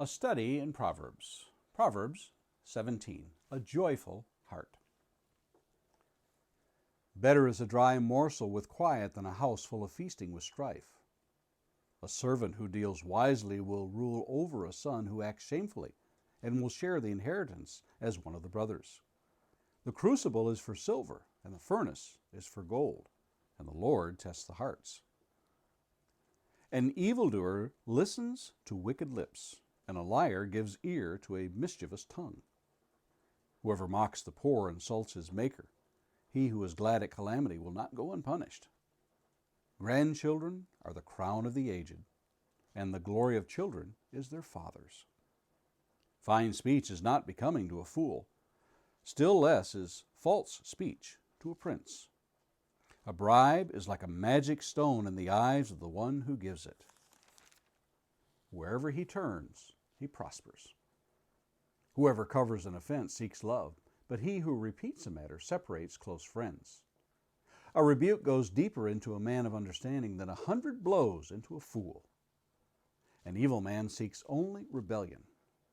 A study in Proverbs. Proverbs 17. A joyful heart. Better is a dry morsel with quiet than a house full of feasting with strife. A servant who deals wisely will rule over a son who acts shamefully, and will share the inheritance as one of the brothers. The crucible is for silver, and the furnace is for gold, and the Lord tests the hearts. An evildoer listens to wicked lips, and a liar gives ear to a mischievous tongue. Whoever mocks the poor insults his Maker. He who is glad at calamity will not go unpunished. Grandchildren are the crown of the aged, and the glory of children is their fathers. Fine speech is not becoming to a fool. Still less is false speech to a prince. A bribe is like a magic stone in the eyes of the one who gives it. Wherever he turns, he prospers. Whoever covers an offense seeks love, but he who repeats a matter separates close friends. A rebuke goes deeper into a man of understanding than 100 blows into a fool. An evil man seeks only rebellion,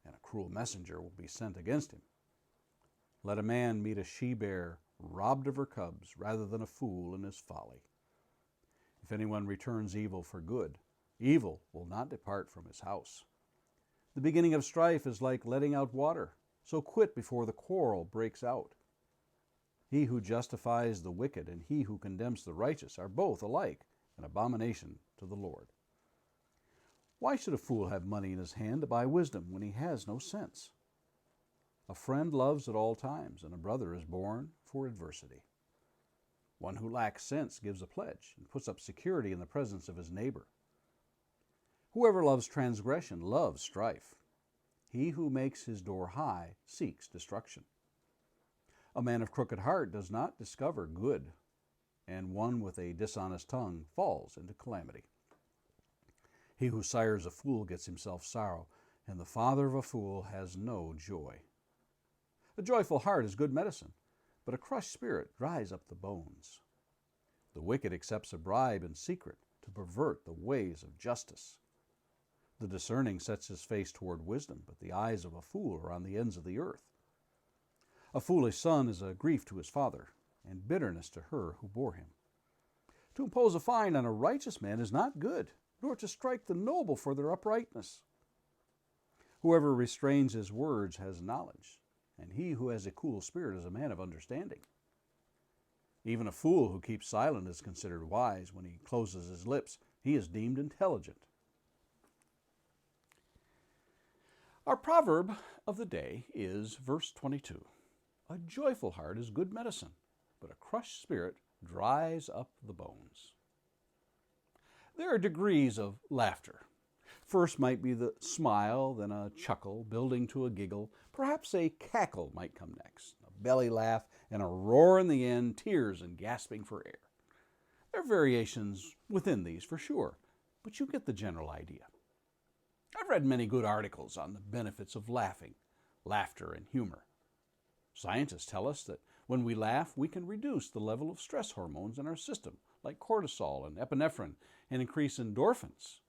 and a cruel messenger will be sent against him. Let a man meet a she-bear robbed of her cubs rather than a fool in his folly. If anyone returns evil for good, evil will not depart from his house. The beginning of strife is like letting out water, so quit before the quarrel breaks out. He who justifies the wicked and he who condemns the righteous are both alike an abomination to the Lord. Why should a fool have money in his hand to buy wisdom when he has no sense? A friend loves at all times, and a brother is born for adversity. One who lacks sense gives a pledge and puts up security in the presence of his neighbor. Whoever loves transgression loves strife. He who makes his door high seeks destruction. A man of crooked heart does not discover good, and one with a dishonest tongue falls into calamity. He who sires a fool gets himself sorrow, and the father of a fool has no joy. A joyful heart is good medicine, but a crushed spirit dries up the bones. The wicked accepts a bribe in secret to pervert the ways of justice. The discerning sets his face toward wisdom, but the eyes of a fool are on the ends of the earth. A foolish son is a grief to his father, and bitterness to her who bore him. To impose a fine on a righteous man is not good, nor to strike the noble for their uprightness. Whoever restrains his words has knowledge, and he who has a cool spirit is a man of understanding. Even a fool who keeps silent is considered wise. When he closes his lips, he is deemed intelligent. Our proverb of the day is verse 22. A joyful heart is good medicine, but a crushed spirit dries up the bones. There are degrees of laughter. First might be the smile, then a chuckle, building to a giggle. Perhaps a cackle might come next, a belly laugh, and a roar in the end, tears and gasping for air. There are variations within these for sure, but you get the general idea. I've read many good articles on the benefits of laughing, laughter, and humor. Scientists tell us that when we laugh, we can reduce the level of stress hormones in our system, like cortisol and epinephrine, and increase endorphins.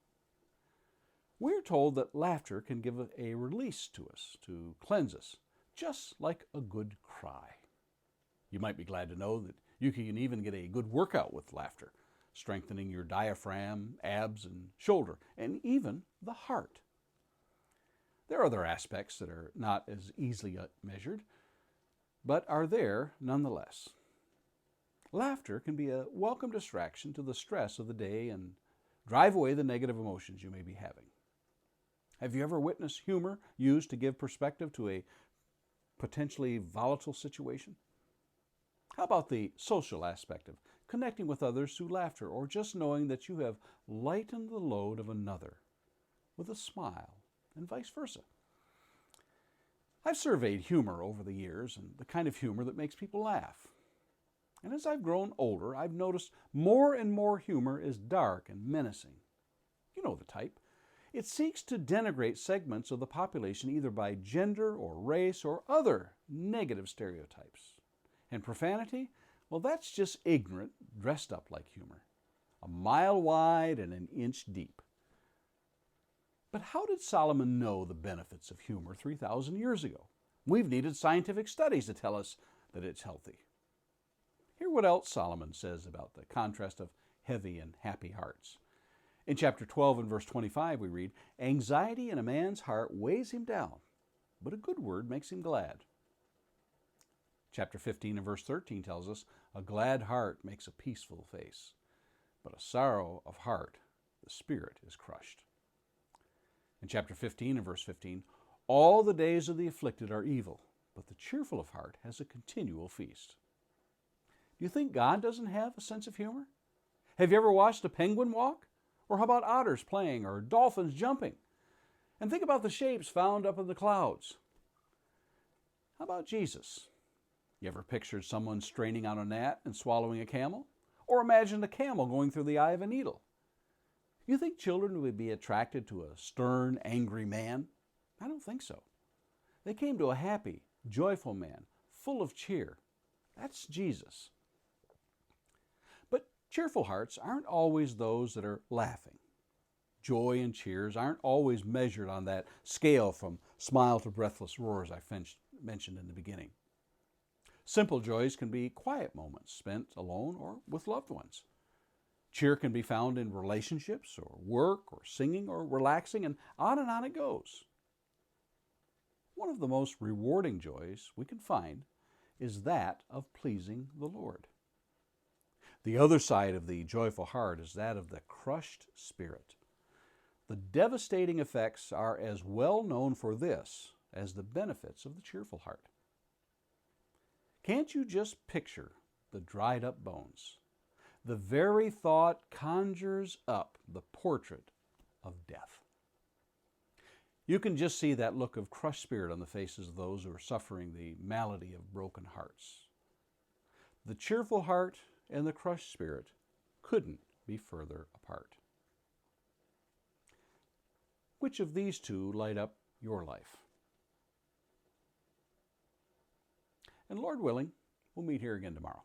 We're told that laughter can give a release to us, to cleanse us, just like a good cry. You might be glad to know that you can even get a good workout with laughter, strengthening your diaphragm, abs, and shoulder, and even the heart. There are other aspects that are not as easily measured, but are there nonetheless. Laughter can be a welcome distraction to the stress of the day and drive away the negative emotions you may be having. Have you ever witnessed humor used to give perspective to a potentially volatile situation? How about the social aspect of connecting with others through laughter, or just knowing that you have lightened the load of another with a smile, and vice versa? I've surveyed humor over the years and the kind of humor that makes people laugh. And as I've grown older, I've noticed more and more humor is dark and menacing. You know the type. It seeks to denigrate segments of the population either by gender or race or other negative stereotypes. And profanity? Well, that's just ignorant, dressed up like humor. A mile wide and an inch deep. But how did Solomon know the benefits of humor 3,000 years ago? We've needed scientific studies to tell us that it's healthy. Hear what else Solomon says about the contrast of heavy and happy hearts. In chapter 12 and verse 25 we read, "Anxiety in a man's heart weighs him down, but a good word makes him glad." Chapter 15 and verse 13 tells us, "A glad heart makes a peaceful face, but a sorrow of heart, the spirit is crushed." In chapter 15 and verse 15, "All the days of the afflicted are evil, but the cheerful of heart has a continual feast." Do you think God doesn't have a sense of humor? Have you ever watched a penguin walk? Or how about otters playing or dolphins jumping? And think about the shapes found up in the clouds. How about Jesus? You ever pictured someone straining on a gnat and swallowing a camel? Or imagined a camel going through the eye of a needle? You think children would be attracted to a stern, angry man? I don't think so. They came to a happy, joyful man, full of cheer. That's Jesus. But cheerful hearts aren't always those that are laughing. Joy and cheers aren't always measured on that scale from smile to breathless roars I mentioned in the beginning. Simple joys can be quiet moments spent alone or with loved ones. Cheer can be found in relationships or work or singing or relaxing, and on it goes. One of the most rewarding joys we can find is that of pleasing the Lord. The other side of the joyful heart is that of the crushed spirit. The devastating effects are as well known for this as the benefits of the cheerful heart. Can't you just picture the dried up bones? The very thought conjures up the portrait of death. You can just see that look of crushed spirit on the faces of those who are suffering the malady of broken hearts. The cheerful heart and the crushed spirit couldn't be further apart. Which of these two light up your life? And Lord willing, we'll meet here again tomorrow.